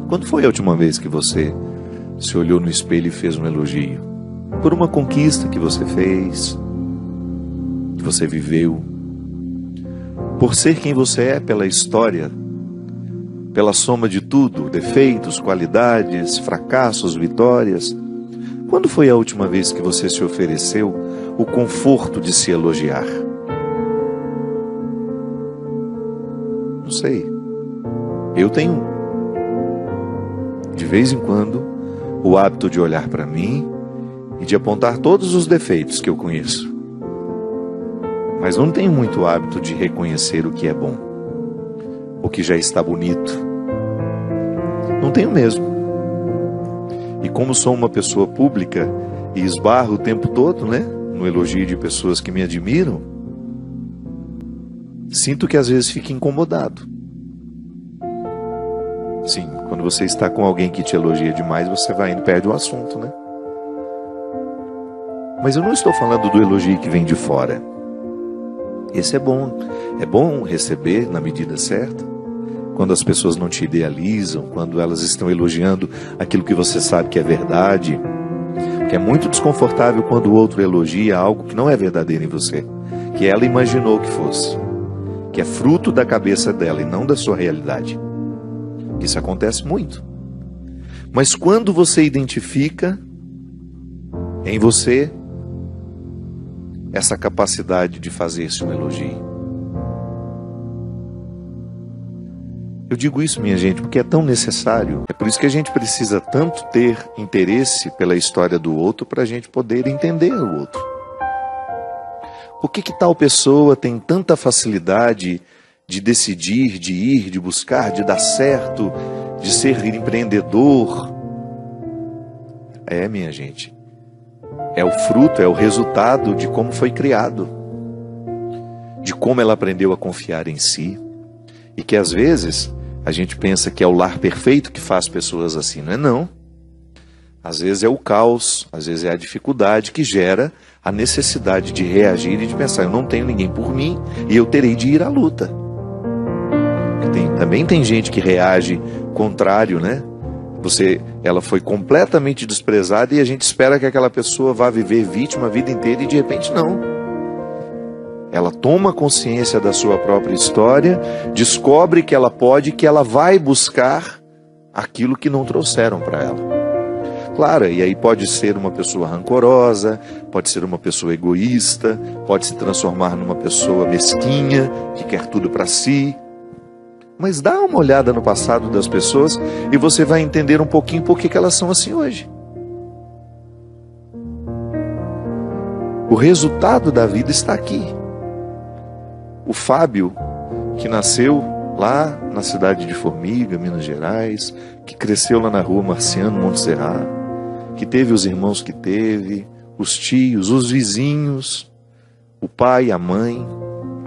Quando foi a última vez que você se olhou no espelho e fez um elogio? Por uma conquista que você fez, que você viveu, por ser quem você é pela história, pela soma de tudo, defeitos, qualidades, fracassos, vitórias. Quando foi a última vez que você se ofereceu o conforto de se elogiar? Não sei. Eu tenho, de vez em quando, o hábito de olhar para mim e de apontar todos os defeitos que eu conheço. Mas não tenho muito hábito de reconhecer o que é bom, o que já está bonito. Não tenho mesmo. E como sou uma pessoa pública e esbarro o tempo todo, no elogio de pessoas que me admiram, sinto que às vezes fico incomodado. Sim, quando você está com alguém que te elogia demais, você vai indo e perde o assunto, Mas eu não estou falando do elogio que vem de fora. Esse é bom receber na medida certa, quando as pessoas não te idealizam, quando elas estão elogiando aquilo que você sabe que é verdade. Porque é muito desconfortável quando o outro elogia algo que não é verdadeiro em você, que ela imaginou que fosse, que é fruto da cabeça dela e não da sua realidade. Isso acontece muito. Mas quando você identifica em você essa capacidade de fazer-se um elogio. Eu digo isso, minha gente, porque é tão necessário. É por isso que a gente precisa tanto ter interesse pela história do outro para a gente poder entender o outro. Por que tal pessoa tem tanta facilidade de decidir, de ir, de buscar, de dar certo, de ser empreendedor? Minha gente, é o fruto, é o resultado de como foi criado, de como ela aprendeu a confiar em si, e que às vezes a gente pensa que é o lar perfeito que faz pessoas assim, não é não. Às vezes é o caos, às vezes é a dificuldade que gera a necessidade de reagir e de pensar, eu não tenho ninguém por mim e eu terei de ir à luta. Também tem gente que reage contrário, ela foi completamente desprezada e a gente espera que aquela pessoa vá viver vítima a vida inteira e de repente não. Ela toma consciência da sua própria história, descobre que ela pode, que ela vai buscar aquilo que não trouxeram para ela. Claro, e aí pode ser uma pessoa rancorosa, pode ser uma pessoa egoísta, pode se transformar numa pessoa mesquinha, que quer tudo para si. Mas dá uma olhada no passado das pessoas e você vai entender um pouquinho por que elas são assim hoje. O resultado da vida está aqui. O Fábio, que nasceu lá na cidade de Formiga, Minas Gerais, que cresceu lá na rua Marciano Montserrat, que teve os irmãos que teve, os tios, os vizinhos, o pai, a mãe,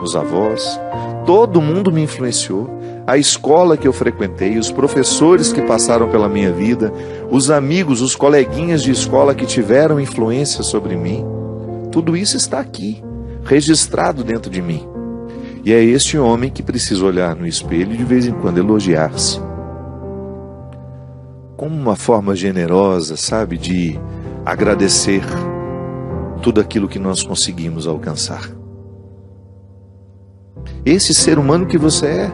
os avós, todo mundo me influenciou. A escola que eu frequentei, os professores que passaram pela minha vida, os amigos, os coleguinhas de escola que tiveram influência sobre mim, tudo isso está aqui, registrado dentro de mim. E é este homem que precisa olhar no espelho e de vez em quando elogiar-se. Como uma forma generosa, de agradecer tudo aquilo que nós conseguimos alcançar. Esse ser humano que você é,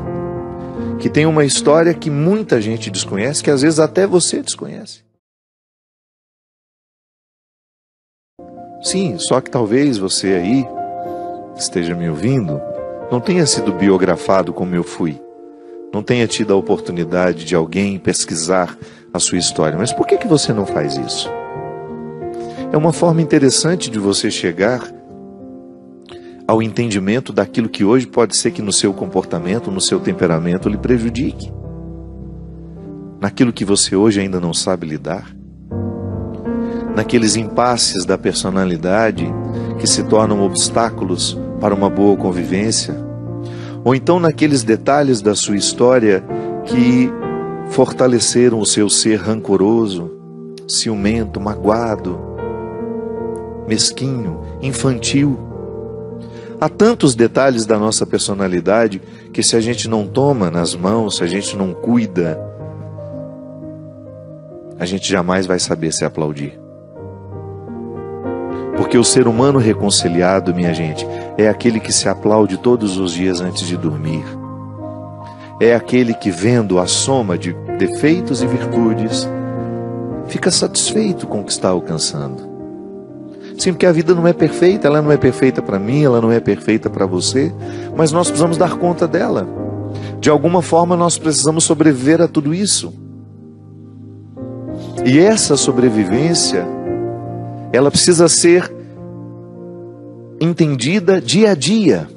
que tem uma história que muita gente desconhece, que às vezes até você desconhece. Sim, só que talvez você aí esteja me ouvindo, não tenha sido biografado como eu fui, não tenha tido a oportunidade de alguém pesquisar a sua história. Mas por que você não faz isso? É uma forma interessante de você chegar ao entendimento daquilo que hoje pode ser que no seu comportamento, no seu temperamento lhe prejudique. Naquilo que você hoje ainda não sabe lidar. Naqueles impasses da personalidade que se tornam obstáculos para uma boa convivência. Ou então naqueles detalhes da sua história que fortaleceram o seu ser rancoroso, ciumento, magoado, mesquinho, infantil. Há tantos detalhes da nossa personalidade que se a gente não toma nas mãos, se a gente não cuida, a gente jamais vai saber se aplaudir. Porque o ser humano reconciliado, minha gente, é aquele que se aplaude todos os dias antes de dormir. É aquele que, vendo a soma de defeitos e virtudes, fica satisfeito com o que está alcançando. Sim, porque a vida não é perfeita, ela não é perfeita para mim, ela não é perfeita para você, mas nós precisamos dar conta dela. De alguma forma nós precisamos sobreviver a tudo isso. E essa sobrevivência, ela precisa ser entendida dia a dia.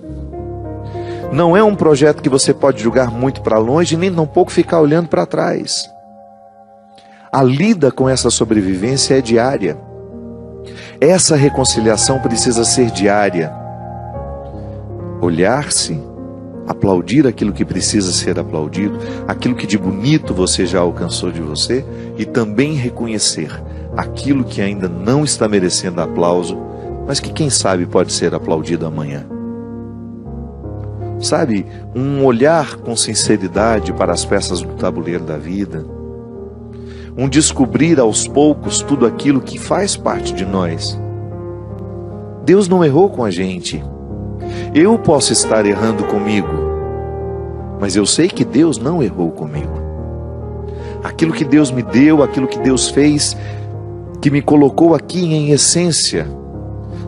Não é um projeto que você pode jogar muito para longe, nem tampouco ficar olhando para trás. A lida com essa sobrevivência é diária. Essa reconciliação precisa ser diária. Olhar-se, aplaudir aquilo que precisa ser aplaudido, aquilo que de bonito você já alcançou de você, e também reconhecer aquilo que ainda não está merecendo aplauso, mas que quem sabe pode ser aplaudido amanhã. Sabe, um olhar com sinceridade para as peças do tabuleiro da vida, um descobrir aos poucos tudo aquilo que faz parte de nós. Deus não errou com a gente. Eu posso estar errando comigo, mas eu sei que Deus não errou comigo. Aquilo que Deus me deu, aquilo que Deus fez, que me colocou aqui em essência.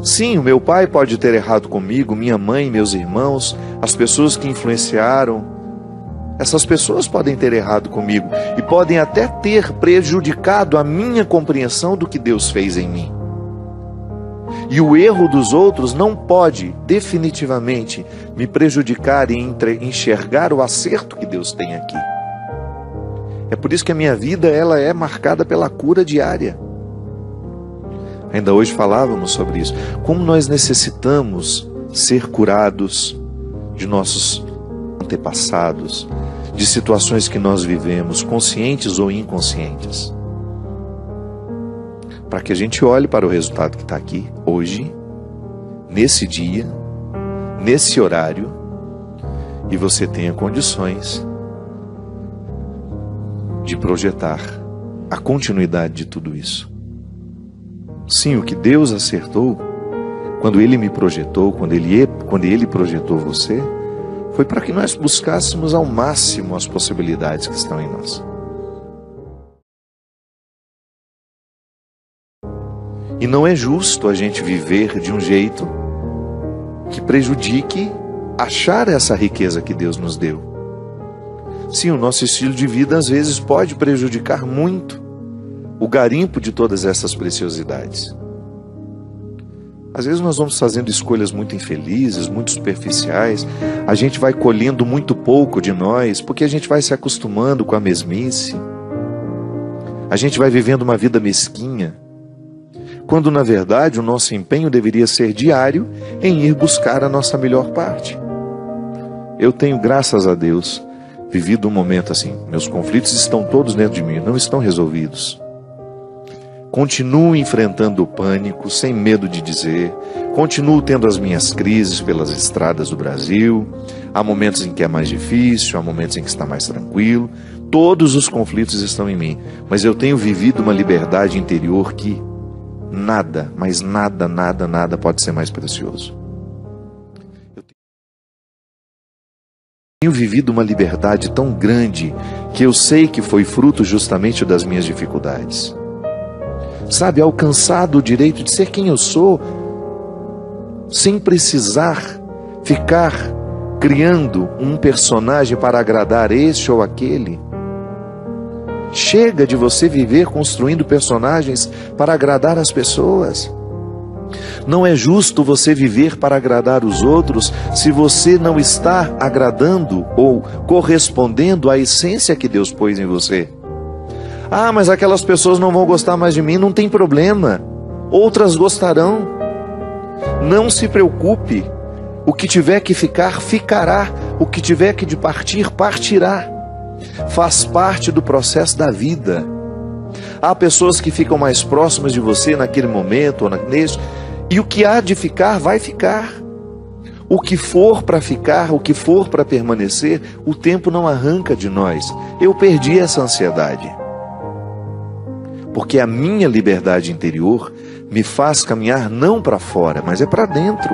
Sim, o meu pai pode ter errado comigo, minha mãe, meus irmãos, as pessoas que influenciaram. Essas pessoas podem ter errado comigo e podem até ter prejudicado a minha compreensão do que Deus fez em mim. E o erro dos outros não pode definitivamente me prejudicar e enxergar o acerto que Deus tem aqui. É por isso que a minha vida ela é marcada pela cura diária. Ainda hoje falávamos sobre isso. Como nós necessitamos ser curados de nossos antepassados, de situações que nós vivemos, conscientes ou inconscientes. Para que a gente olhe para o resultado que está aqui, hoje, nesse dia, nesse horário, e você tenha condições de projetar a continuidade de tudo isso. Sim, o que Deus acertou, quando Ele me projetou, quando Ele projetou você, foi para que nós buscássemos ao máximo as possibilidades que estão em nós. E não é justo a gente viver de um jeito que prejudique achar essa riqueza que Deus nos deu. Sim, o nosso estilo de vida às vezes pode prejudicar muito o garimpo de todas essas preciosidades. Às vezes nós vamos fazendo escolhas muito infelizes, muito superficiais, a gente vai colhendo muito pouco de nós, porque a gente vai se acostumando com a mesmice, a gente vai vivendo uma vida mesquinha, quando na verdade o nosso empenho deveria ser diário em ir buscar a nossa melhor parte. Eu tenho, graças a Deus, vivido um momento assim, meus conflitos estão todos dentro de mim, não estão resolvidos. Continuo enfrentando o pânico, sem medo de dizer. Continuo tendo as minhas crises pelas estradas do Brasil. Há momentos em que é mais difícil, há momentos em que está mais tranquilo. Todos os conflitos estão em mim. Mas eu tenho vivido uma liberdade interior que nada, mas nada, nada, nada pode ser mais precioso. Eu tenho vivido uma liberdade tão grande que eu sei que foi fruto justamente das minhas dificuldades. Sabe, alcançado o direito de ser quem eu sou, sem precisar ficar criando um personagem para agradar este ou aquele. Chega de você viver construindo personagens para agradar as pessoas. Não é justo você viver para agradar os outros se você não está agradando ou correspondendo à essência que Deus pôs em você. Ah, mas aquelas pessoas não vão gostar mais de mim, não tem problema. Outras gostarão. Não se preocupe. O que tiver que ficar, ficará. O que tiver que de partir, partirá. Faz parte do processo da vida. Há pessoas que ficam mais próximas de você naquele momento ou neste, e o que há de ficar, vai ficar. O que for para ficar, o que for para permanecer, o tempo não arranca de nós. Eu perdi essa ansiedade. porque a minha liberdade interior me faz caminhar não para fora, mas é para dentro.